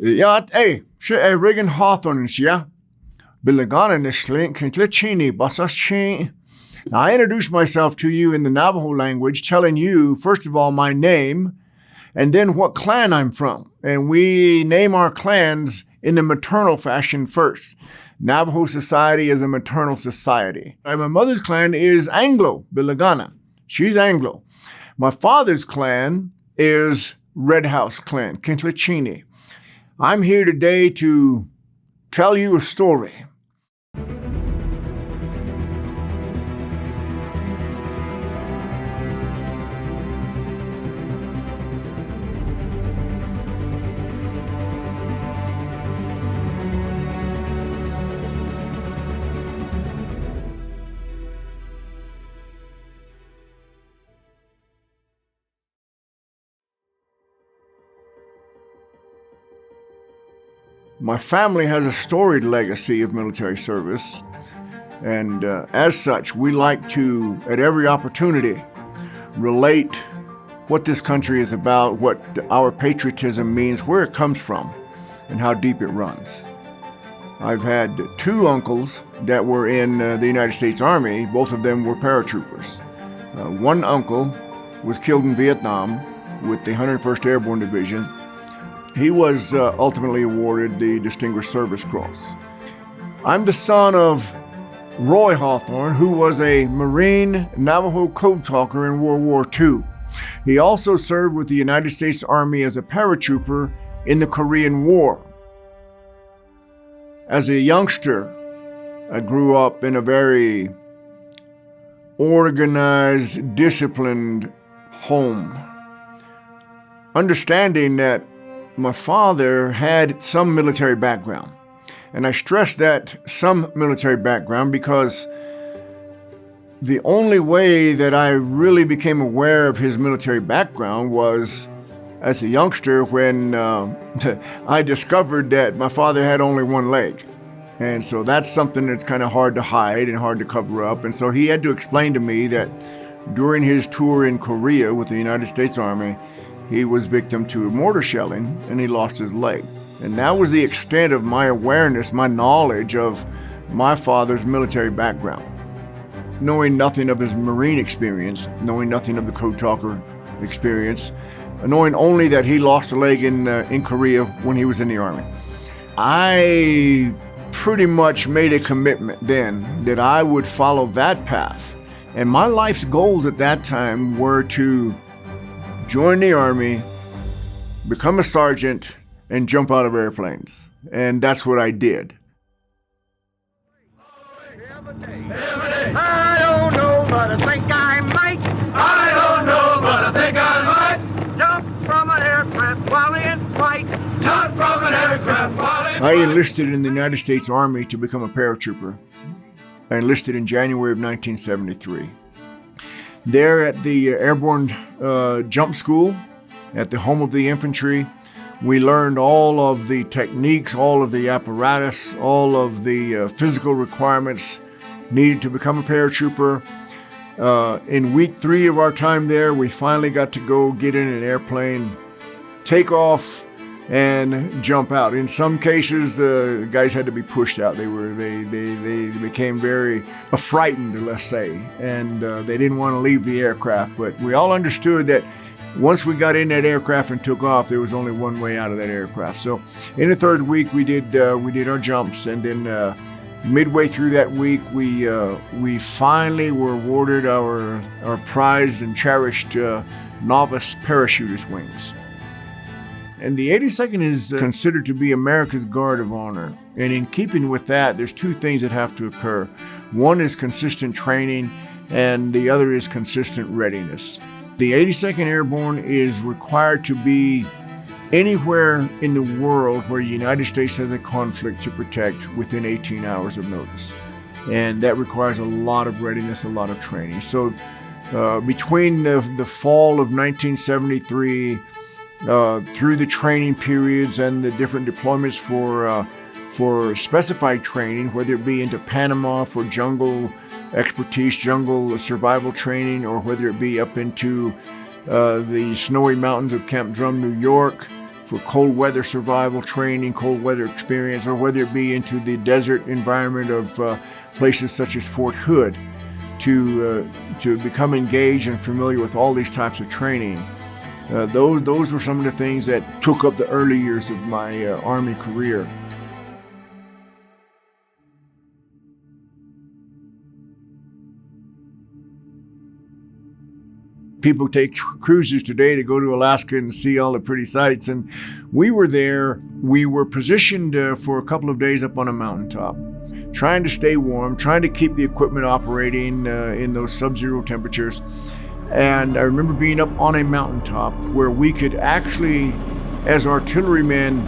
Ja, Regan HAWTHORNE, ja. Bilagana Nishlink, Kintlachini, Basaschi. Now, I introduce myself to you in the Navajo language, telling you, first of all, my name, and then what clan I'm from. And we name our clans in the maternal fashion first. Navajo society is a maternal society. My mother's clan is Anglo, Bilagana. She's Anglo. My father's clan is Red House clan, Kintlachini. I'm here today to tell you a story. My family has a storied legacy of military service, and as such, we like to, at every opportunity, relate what this country is about, what our patriotism means, where it comes from, and how deep it runs. I've had two uncles that were in the United States Army. Both of them were paratroopers. One uncle was killed in Vietnam with the 101st Airborne Division. He was ultimately awarded the Distinguished Service Cross. I'm the son of Roy Hawthorne, who was a Marine Navajo code talker in World War II. He also served with the United States Army as a paratrooper in the Korean War. As a youngster, I grew up in a very organized, disciplined home, understanding that my father had some military background. And I stress that some military background because the only way that I really became aware of his military background was as a youngster when I discovered that my father had only one leg. And so that's something that's kind of hard to hide and hard to cover up. And so he had to explain to me that during his tour in Korea with the United States Army, he was victim to mortar shelling and he lost his leg. And that was the extent of my awareness, my knowledge of my father's military background. Knowing nothing of his Marine experience, knowing nothing of the code talker experience, knowing only that he lost a leg in Korea when he was in the Army. I pretty much made a commitment then that I would follow that path. And my life's goals at that time were to join the Army, become a sergeant, and jump out of airplanes. And that's what I did. I don't know, but I think I might. I don't know, but I think I might. Jump from an aircraft while in flight. Jump from an aircraft while in I enlisted in the United States Army to become a paratrooper. I enlisted in January of 1973. There at the Airborne Jump School, at the home of the infantry, we learned all of the techniques, all of the apparatus, all of the physical requirements needed to become a paratrooper. In week 3 of our time there, we finally got to go get in an airplane, take off, and jump out. In some cases, the guys had to be pushed out. They became very frightened, let's say, and they didn't want to leave the aircraft. But we all understood that once we got in that aircraft and took off, there was only one way out of that aircraft. So in the 3rd week, we did our jumps, and then midway through that week, we finally were awarded our prized and cherished novice parachutist wings. And the 82nd is considered to be America's Guard of Honor. And in keeping with that, there's 2 things that have to occur. One is consistent training, and the other is consistent readiness. The 82nd Airborne is required to be anywhere in the world where the United States has a conflict to protect within 18 hours of notice. And that requires a lot of readiness, a lot of training. So between the fall of 1973 through the training periods and the different deployments for specified training, whether it be into Panama for jungle expertise, jungle survival training, or whether it be up into the snowy mountains of Camp Drum, New York, for cold weather survival training, cold weather experience, or whether it be into the desert environment of places such as Fort Hood, to become engaged and familiar with all these types of training. Those were some of the things that took up the early years of my Army career. People take cruises today to go to Alaska and see all the pretty sights, and we were there. We were positioned for a couple of days up on a mountaintop, trying to stay warm, trying to keep the equipment operating in those sub-zero temperatures. And I remember being up on a mountaintop where we could actually, as artillerymen,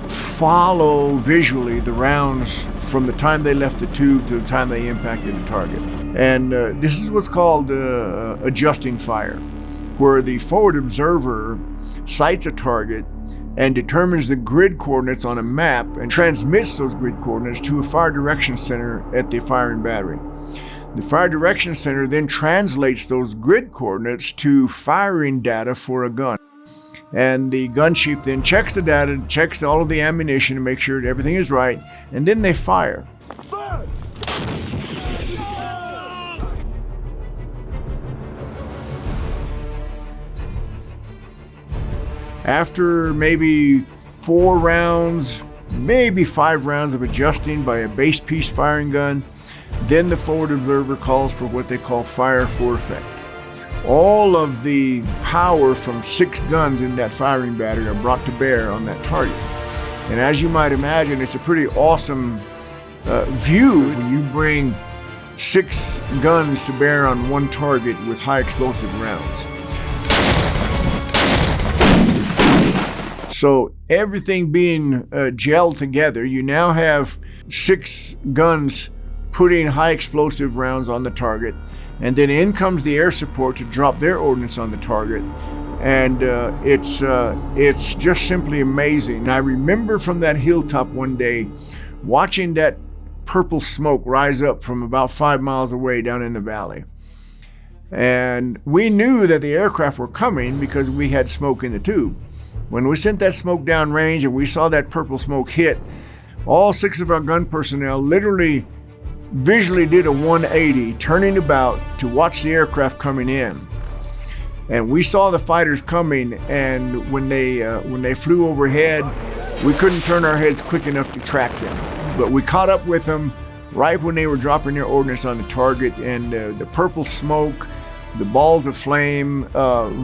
follow visually the rounds from the time they left the tube to the time they impacted the target. And this is what's called adjusting fire, where the forward observer sights a target and determines the grid coordinates on a map and transmits those grid coordinates to a fire direction center at the firing battery. The fire direction center then translates those grid coordinates to firing data for a gun. And the gun chief then checks the data, checks all of the ammunition to make sure that everything is right, and then they fire. After maybe 4 rounds, maybe 5 rounds of adjusting by a base piece firing gun, then the forward observer calls for what they call fire for effect. All of the power from 6 guns in that firing battery are brought to bear on that target. And as you might imagine, it's a pretty awesome view when you bring 6 guns to bear on one target with high explosive rounds. So everything being gelled together, you now have 6 guns putting high explosive rounds on the target, and then in comes the air support to drop their ordnance on the target, and it's just simply amazing. I remember from that hilltop one day watching that purple smoke rise up from about 5 miles away down in the valley, and we knew that the aircraft were coming because we had smoke in the tube. When we sent that smoke down range and we saw that purple smoke hit, all 6 of our gun personnel literally visually did a 180, turning about to watch the aircraft coming in. And we saw the fighters coming, and when they flew overhead, we couldn't turn our heads quick enough to track them. But we caught up with them right when they were dropping their ordnance on the target, and the purple smoke, the balls of flame,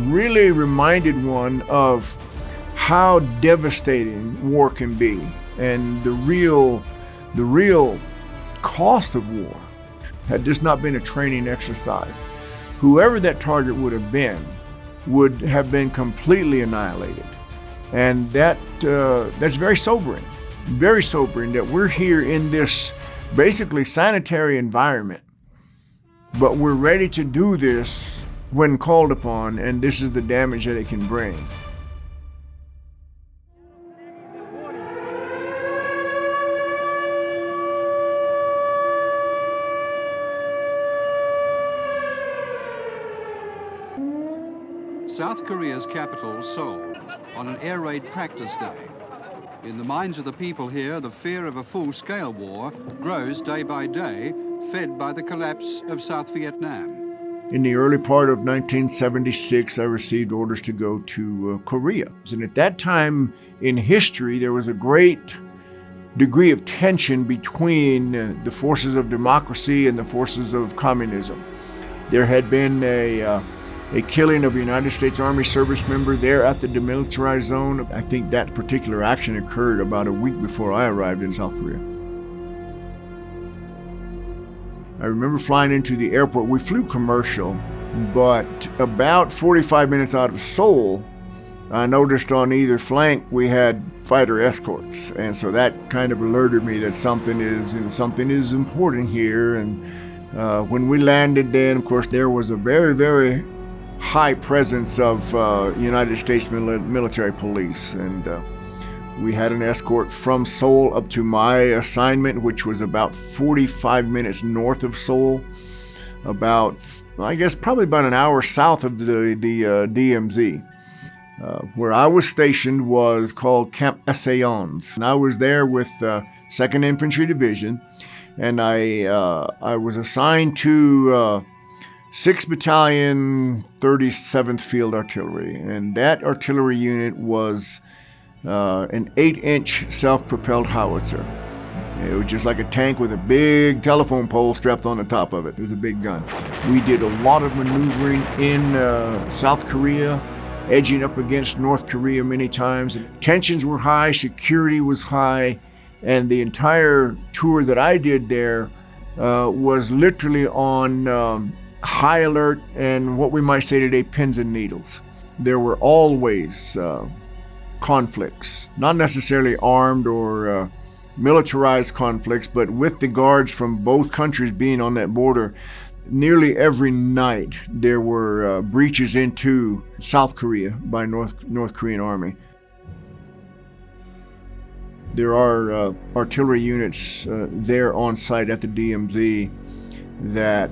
really reminded one of how devastating war can be, and the real cost of war. Had this not been a training exercise, whoever that target would have been completely annihilated. And that's very sobering that we're here in this basically sanitary environment, but we're ready to do this when called upon, and this is the damage that it can bring. South Korea's capital, Seoul, on an air raid practice day. In the minds of the people here, the fear of a full-scale war grows day by day, fed by the collapse of South Vietnam. In the early part of 1976, I received orders to go to Korea. And at that time in history, there was a great degree of tension between the forces of democracy and the forces of communism. There had been a killing of a United States Army service member there at the demilitarized zone. I think that particular action occurred about a week before I arrived in South Korea. I remember flying into the airport. We flew commercial, but about 45 minutes out of Seoul, I noticed on either flank we had fighter escorts, and so that kind of alerted me that something is important here. And when we landed, then of course there was a very, very high presence of United States military police, and we had an escort from Seoul up to my assignment, which was about 45 minutes north of Seoul, probably about an hour south of the DMZ. Where I was stationed was called Camp Essayons, and I was there with 2nd Infantry Division, and I was assigned to 6th Battalion, 37th Field Artillery, and that artillery unit was an 8-inch self-propelled howitzer. It was just like a tank with a big telephone pole strapped on the top of it. It was a big gun. We did a lot of maneuvering in South Korea, edging up against North Korea many times. Tensions were high, security was high, and the entire tour that I did there was literally on high alert and what we might say today, pins and needles. There were always conflicts, not necessarily armed or militarized conflicts, but with the guards from both countries being on that border, nearly every night there were breaches into South Korea by North Korean Army. There are artillery units there on site at the DMZ that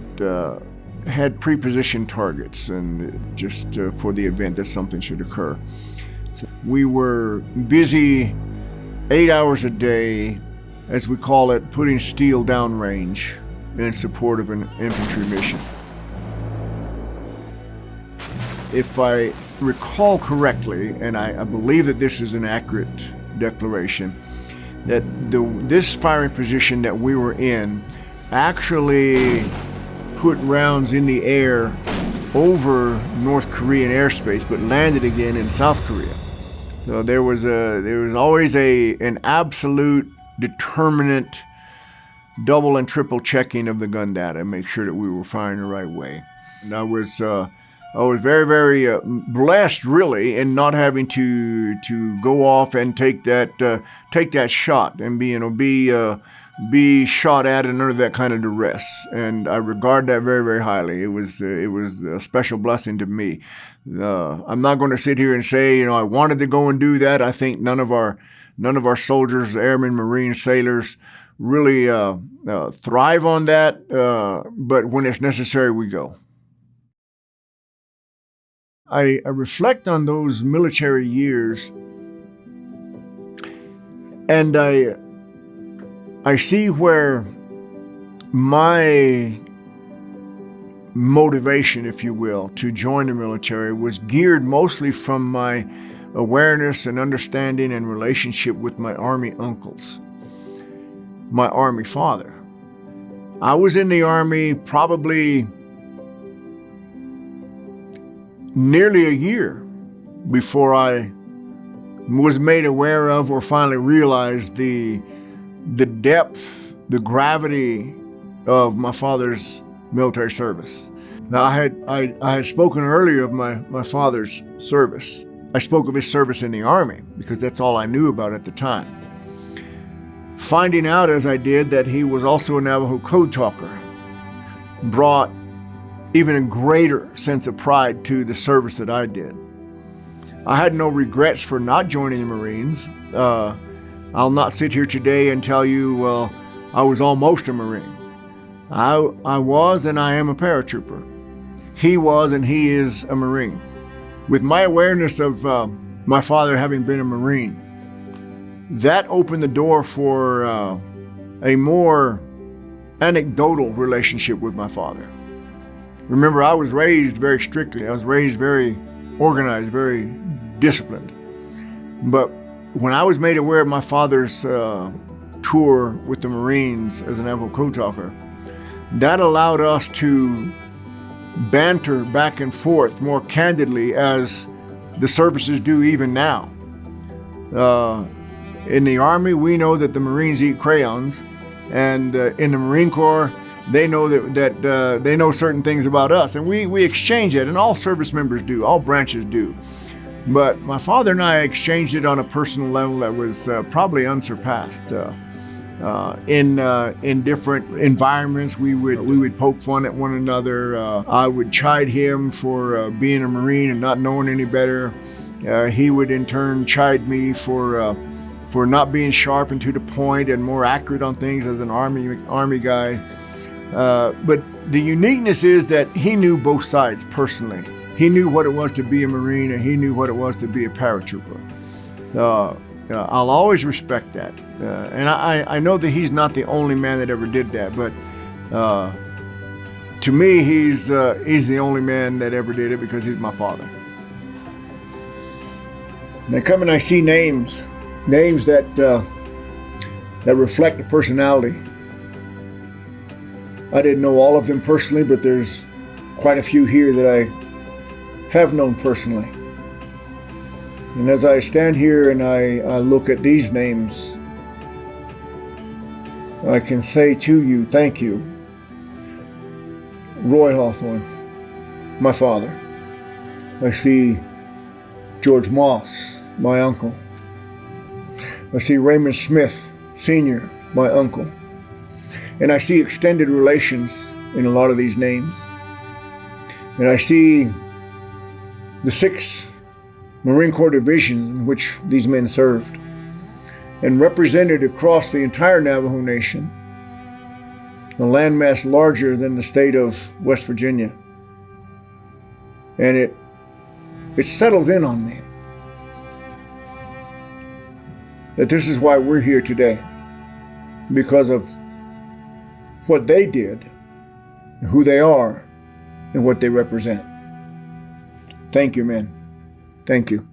had pre-positioned targets, and just for the event that something should occur. We were busy 8 hours a day, as we call it, putting steel downrange in support of an infantry mission. If I recall correctly, and I believe that this is an accurate declaration, that this firing position that we were in actually put rounds in the air over North Korean airspace, but landed again in South Korea. So there was always an absolute determinate double and triple checking of the gun data, make sure that we were firing the right way. And I was very, very blessed, really, in not having to go off and take that shot and be shot at and under that kind of duress. And I regard that very, very highly. It was a special blessing to me. I'm not going to sit here and say, I wanted to go and do that. I think none of our soldiers, airmen, Marines, sailors, really thrive on that. But when it's necessary, we go. I reflect on those military years, and I see where my motivation, if you will, to join the military was geared mostly from my awareness and understanding and relationship with my Army uncles, my Army father. I was in the Army probably nearly a year before I was made aware of or finally realized the depth, the gravity of my father's military service. Now, I had spoken earlier of my father's service. I spoke of his service in the Army because that's all I knew about at the time. Finding out as I did that he was also a Navajo code talker brought even a greater sense of pride to the service that I did. I had no regrets for not joining the Marines. I'll not sit here today and tell you, well, I was almost a Marine. I was and I am a paratrooper. He was and he is a Marine. With my awareness of my father having been a Marine, that opened the door for a more anecdotal relationship with my father. Remember, I was raised very strictly. I was raised very organized, very disciplined. But when I was made aware of my father's tour with the Marines as an Navajo code talker, that allowed us to banter back and forth more candidly as the services do even now. In the Army, we know that the Marines eat crayons, and in the Marine Corps, they know that they know certain things about us, and we exchange it, and all service members do, all branches do. But my father and I exchanged it on a personal level that was probably unsurpassed. In different environments, we would poke fun at one another. I would chide him for being a Marine and not knowing any better. He would in turn chide me for not being sharp and to the point and more accurate on things as an Army guy. But the uniqueness is that he knew both sides personally. He knew what it was to be a Marine, and he knew what it was to be a paratrooper. I'll always respect that. And I know that he's not the only man that ever did that, but to me, he's the only man that ever did it because he's my father. And I come and I see names that reflect the personality. I didn't know all of them personally, but there's quite a few here that I have known personally. And as I stand here and I look at these names, I can say to you, thank you, Roy Hawthorne, my father. I see George Moss, my uncle. I see Raymond Smith, Sr., my uncle. And I see extended relations in a lot of these names. And I see the 6 Marine Corps divisions in which these men served, and represented across the entire Navajo Nation, a landmass larger than the state of West Virginia. And it settled in on me that this is why we're here today, because of what they did, who they are, and what they represent. Thank you, men. Thank you.